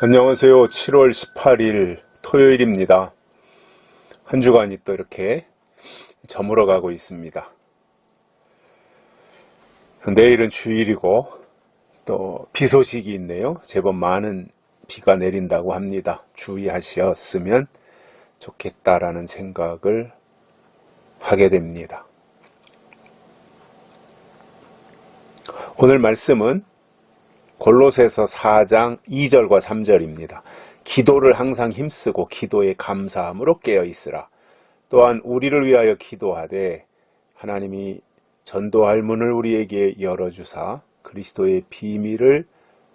안녕하세요. 7월 18일 토요일입니다. 한 주간이 또 이렇게 저물어 가고 있습니다. 내일은 주일이고 또 비 소식이 있네요. 제법 많은 비가 내린다고 합니다. 주의하셨으면 좋겠다라는 생각을 하게 됩니다. 오늘 말씀은 골로새서 4장 2절과 3절입니다. 기도를 항상 힘쓰고 기도에 감사함으로 깨어있으라. 또한 우리를 위하여 기도하되 하나님이 전도할 문을 우리에게 열어주사 그리스도의 비밀을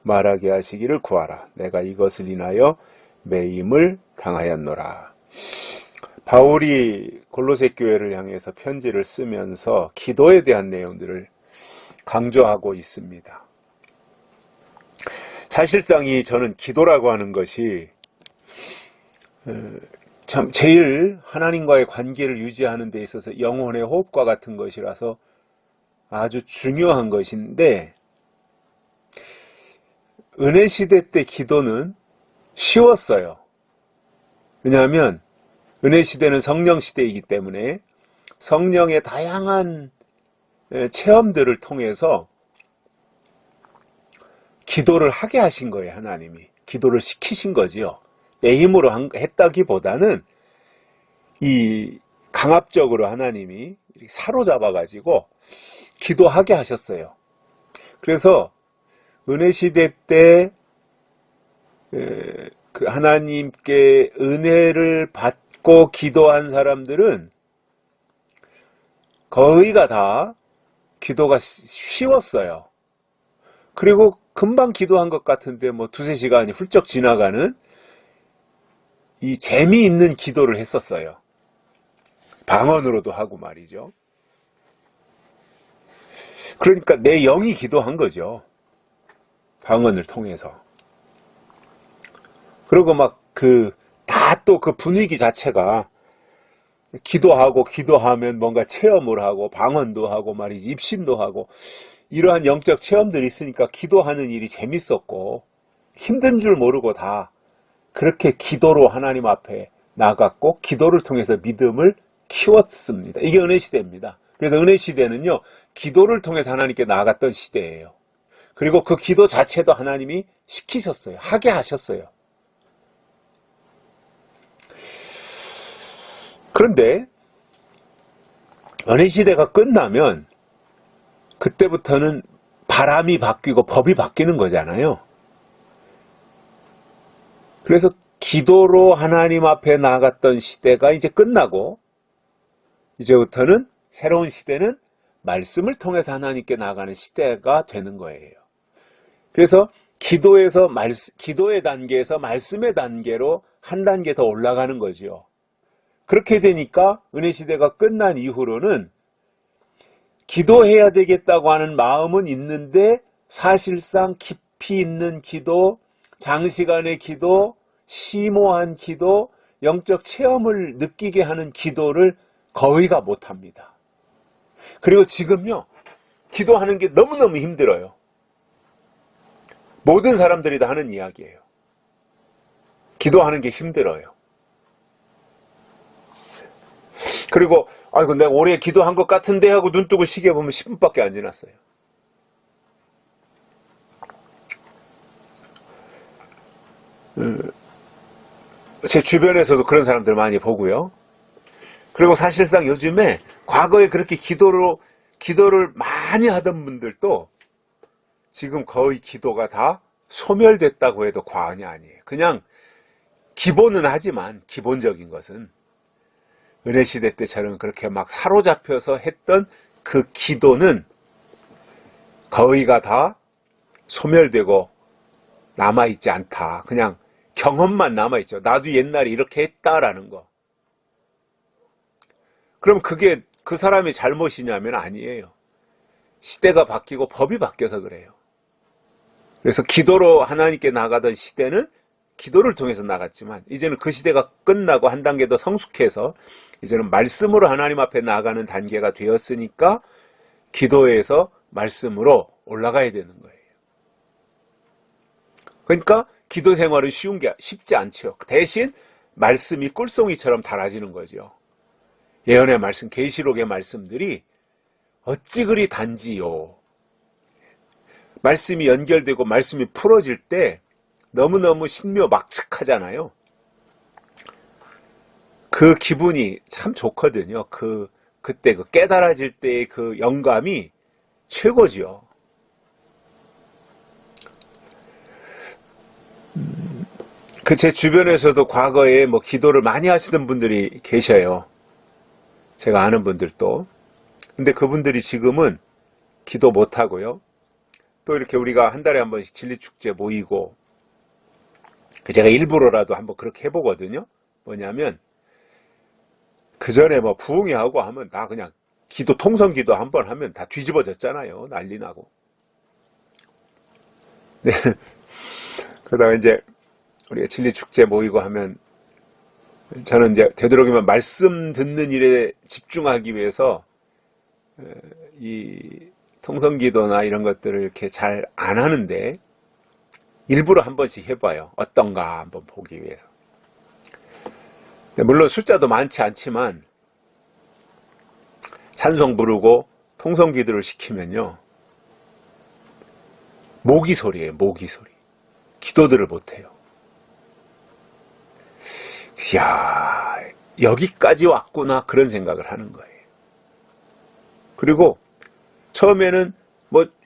말하게 하시기를 구하라. 내가 이것을 인하여 매임을 당하였노라. 바울이 골로새 교회를 향해서 편지를 쓰면서 기도에 대한 내용들을 강조하고 있습니다. 사실상 저는 기도라고 하는 것이 참 제일 하나님과의 관계를 유지하는 데 있어서 영혼의 호흡과 같은 것이라서 아주 중요한 것인데, 은혜 시대 때 기도는 쉬웠어요. 왜냐하면 은혜 시대는 성령 시대이기 때문에 성령의 다양한 체험들을 통해서 기도를 하게 하신 거예요. 하나님이 기도를 시키신 거지요. 내 힘으로 했다기보다는 이 강압적으로 하나님이 사로잡아 가지고 기도하게 하셨어요. 그래서 은혜 시대 때 그 하나님께 은혜를 받고 기도한 사람들은 거의가 다 기도가 쉬웠어요. 그리고 금방 기도한 것 같은데 두세 시간이 훌쩍 지나가는 이 재미있는 기도를 했었어요. 방언으로도 하고 말이죠. 그러니까 내 영이 기도한 거죠. 방언을 통해서. 그리고 다 또 그 분위기 자체가 기도하면 뭔가 체험을 하고 방언도 하고 말이지, 입신도 하고 이러한 영적 체험들이 있으니까 기도하는 일이 재밌었고 힘든 줄 모르고 다 그렇게 기도로 하나님 앞에 나갔고 기도를 통해서 믿음을 키웠습니다. 이게 은혜 시대입니다. 그래서 은혜 시대는요, 기도를 통해서 하나님께 나아갔던 시대예요. 그리고 그 기도 자체도 하나님이 시키셨어요. 하게 하셨어요. 그런데 은혜 시대가 끝나면 그때부터는 바람이 바뀌고 법이 바뀌는 거잖아요. 그래서 기도로 하나님 앞에 나아갔던 시대가 이제 끝나고 이제부터는 새로운 시대는 말씀을 통해서 하나님께 나아가는 시대가 되는 거예요. 그래서 기도의 단계에서 말씀의 단계로 한 단계 더 올라가는 거죠. 그렇게 되니까 은혜 시대가 끝난 이후로는 기도해야 되겠다고 하는 마음은 있는데 사실상 깊이 있는 기도, 장시간의 기도, 심오한 기도, 영적 체험을 느끼게 하는 기도를 거의가 못합니다. 그리고 지금요, 기도하는 게 너무너무 힘들어요. 모든 사람들이 다 하는 이야기예요. 기도하는 게 힘들어요. 그리고 아이고 내가 오래 기도한 것 같은데 하고 눈 뜨고 시계 보면 10분밖에 안 지났어요. 제 주변에서도 그런 사람들 많이 보고요. 그리고 사실상 요즘에 과거에 그렇게 기도를 많이 하던 분들도 지금 거의 기도가 다 소멸됐다고 해도 과언이 아니에요. 그냥 기본은 하지만 기본적인 것은 은혜 시대 때처럼 그렇게 사로잡혀서 했던 그 기도는 거의가 다 소멸되고 남아있지 않다. 그냥 경험만 남아있죠. 나도 옛날에 이렇게 했다라는 거. 그럼 그게 그 사람의 잘못이냐면 아니에요. 시대가 바뀌고 법이 바뀌어서 그래요. 그래서 기도로 하나님께 나가던 시대는 기도를 통해서 나갔지만 이제는 그 시대가 끝나고 한 단계 더 성숙해서 이제는 말씀으로 하나님 앞에 나가는 단계가 되었으니까 기도에서 말씀으로 올라가야 되는 거예요. 그러니까 기도 생활은 쉽지 않죠. 대신 말씀이 꿀송이처럼 달아지는 거죠. 예언의 말씀, 계시록의 말씀들이 어찌 그리 단지요. 말씀이 연결되고 말씀이 풀어질 때 너무너무 신묘막측하잖아요. 그 기분이 참 좋거든요. 그때 깨달아질 때의 그 영감이 최고지요. 제 주변에서도 과거에 기도를 많이 하시던 분들이 계셔요. 제가 아는 분들도. 근데 그분들이 지금은 기도 못 하고요. 또 이렇게 우리가 한 달에 한 번씩 진리축제 모이고, 제가 일부러라도 한번 그렇게 해보거든요. 뭐냐면, 그 전에 부흥회 하고 하면 나 그냥 통성 기도 한번 하면 다 뒤집어졌잖아요. 난리 나고. 네. 그러다가 이제 우리가 진리축제 모이고 하면 저는 이제 되도록이면 말씀 듣는 일에 집중하기 위해서 이 통성기도나 이런 것들을 이렇게 잘 안 하는데 일부러 한 번씩 해봐요. 어떤가 한번 보기 위해서. 물론 숫자도 많지 않지만 찬송 부르고 통성기도를 시키면요. 모기 소리예요. 모기 소리. 기도들을 못해요. 이야, 여기까지 왔구나 그런 생각을 하는 거예요. 그리고 처음에는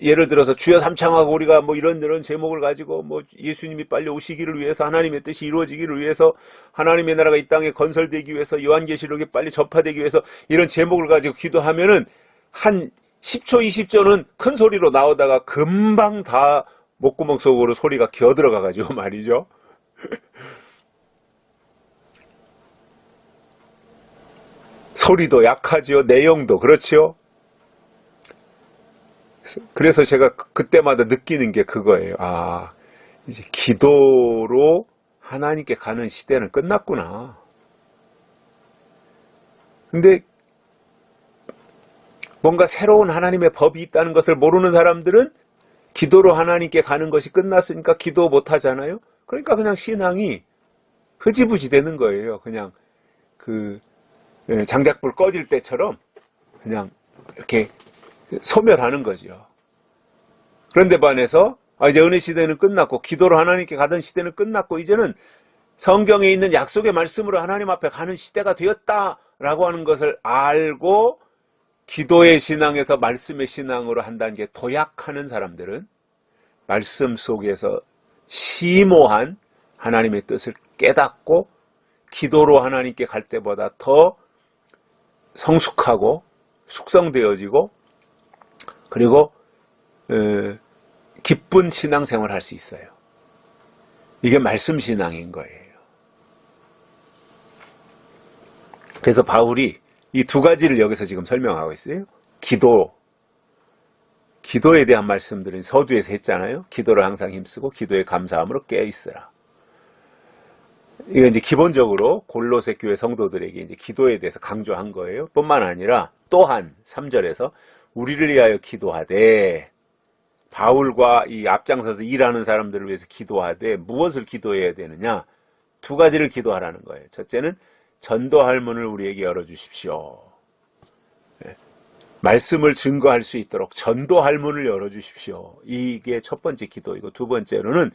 예를 들어서 주여 삼창하고 우리가 이런 제목을 가지고 예수님이 빨리 오시기를 위해서, 하나님의 뜻이 이루어지기를 위해서, 하나님의 나라가 이 땅에 건설되기 위해서, 요한계시록이 빨리 전파되기 위해서 이런 제목을 가지고 기도하면은 한 10초 20초는 큰 소리로 나오다가 금방 다 목구멍 속으로 소리가 기어 들어가 가지고 말이죠. 소리도 약하지요. 내용도 그렇지요. 그래서 제가 그때마다 느끼는 게 그거예요. 아, 이제 기도로 하나님께 가는 시대는 끝났구나. 근데 뭔가 새로운 하나님의 법이 있다는 것을 모르는 사람들은 기도로 하나님께 가는 것이 끝났으니까 기도 못 하잖아요. 그러니까 그냥 신앙이 흐지부지 되는 거예요. 그냥 장작불 꺼질 때처럼 그냥 이렇게 소멸하는 거죠. 그런데 반해서 이제 은혜 시대는 끝났고 기도로 하나님께 가던 시대는 끝났고 이제는 성경에 있는 약속의 말씀으로 하나님 앞에 가는 시대가 되었다라고 하는 것을 알고 기도의 신앙에서 말씀의 신앙으로 한 단계 도약하는 사람들은 말씀 속에서 심오한 하나님의 뜻을 깨닫고 기도로 하나님께 갈 때보다 더 성숙하고 숙성되어지고 그리고 기쁜 신앙생활을 할 수 있어요. 이게 말씀 신앙인 거예요. 그래서 바울이 이 두 가지를 여기서 지금 설명하고 있어요. 기도에 대한 말씀들은 서두에서 했잖아요. 기도를 항상 힘쓰고 기도에 감사함으로 깨어있으라. 이거 이제 기본적으로 골로새 교회 성도들에게 이제 기도에 대해서 강조한 거예요. 뿐만 아니라 또한 3절에서 우리를 위하여 기도하되, 바울과 이 앞장서서 일하는 사람들을 위해서 기도하되 무엇을 기도해야 되느냐? 두 가지를 기도하라는 거예요. 첫째는 전도할 문을 우리에게 열어주십시오. 말씀을 증거할 수 있도록 전도할 문을 열어주십시오. 이게 첫 번째 기도이고, 두 번째로는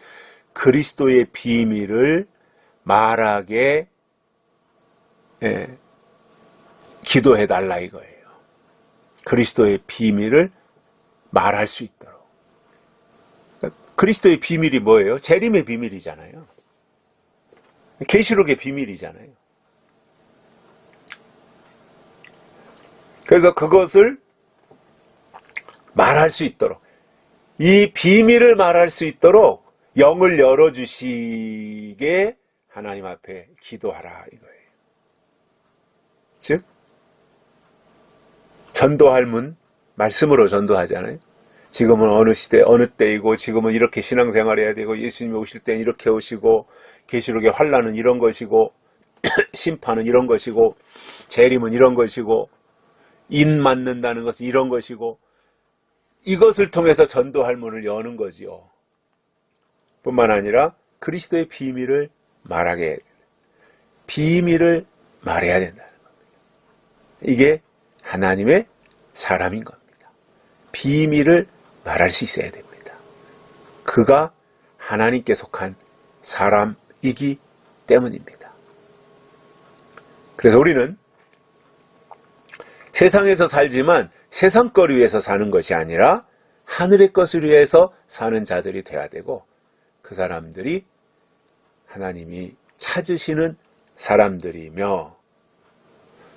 그리스도의 비밀을 말하게 기도해달라 이거예요. 그리스도의 비밀을 말할 수 있도록. 그리스도의 비밀이 뭐예요? 재림의 비밀이잖아요. 계시록의 비밀이잖아요. 그래서 그것을 말할 수 있도록, 이 비밀을 말할 수 있도록 영을 열어주시게 하나님 앞에 기도하라 이거예요. 즉 전도할 문, 말씀으로 전도하잖아요. 지금은 어느 시대, 어느 때이고, 지금은 이렇게 신앙생활 해야 되고, 예수님이 오실 때는 이렇게 오시고, 계시록의 환란은 이런 것이고, 심판은 이런 것이고, 재림은 이런 것이고, 인 맞는다는 것은 이런 것이고, 이것을 통해서 전도할 문을 여는 거지요. 뿐만 아니라 그리스도의 비밀을 말하게 해야 된다. 비밀을 말해야 된다는 겁니다. 이게 하나님의 사람인 겁니다. 비밀을 말할 수 있어야 됩니다. 그가 하나님께 속한 사람이기 때문입니다. 그래서 우리는 세상에서 살지만 세상 거를 위해서 사는 것이 아니라 하늘의 것을 위해서 사는 자들이 되어야 되고, 그 사람들이 하나님이 찾으시는 사람들이며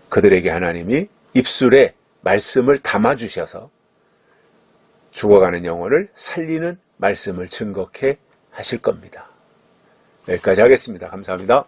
그들에게 하나님이 입술에 말씀을 담아주셔서 죽어가는 영혼을 살리는 말씀을 증거케 하실 겁니다. 여기까지 하겠습니다. 감사합니다.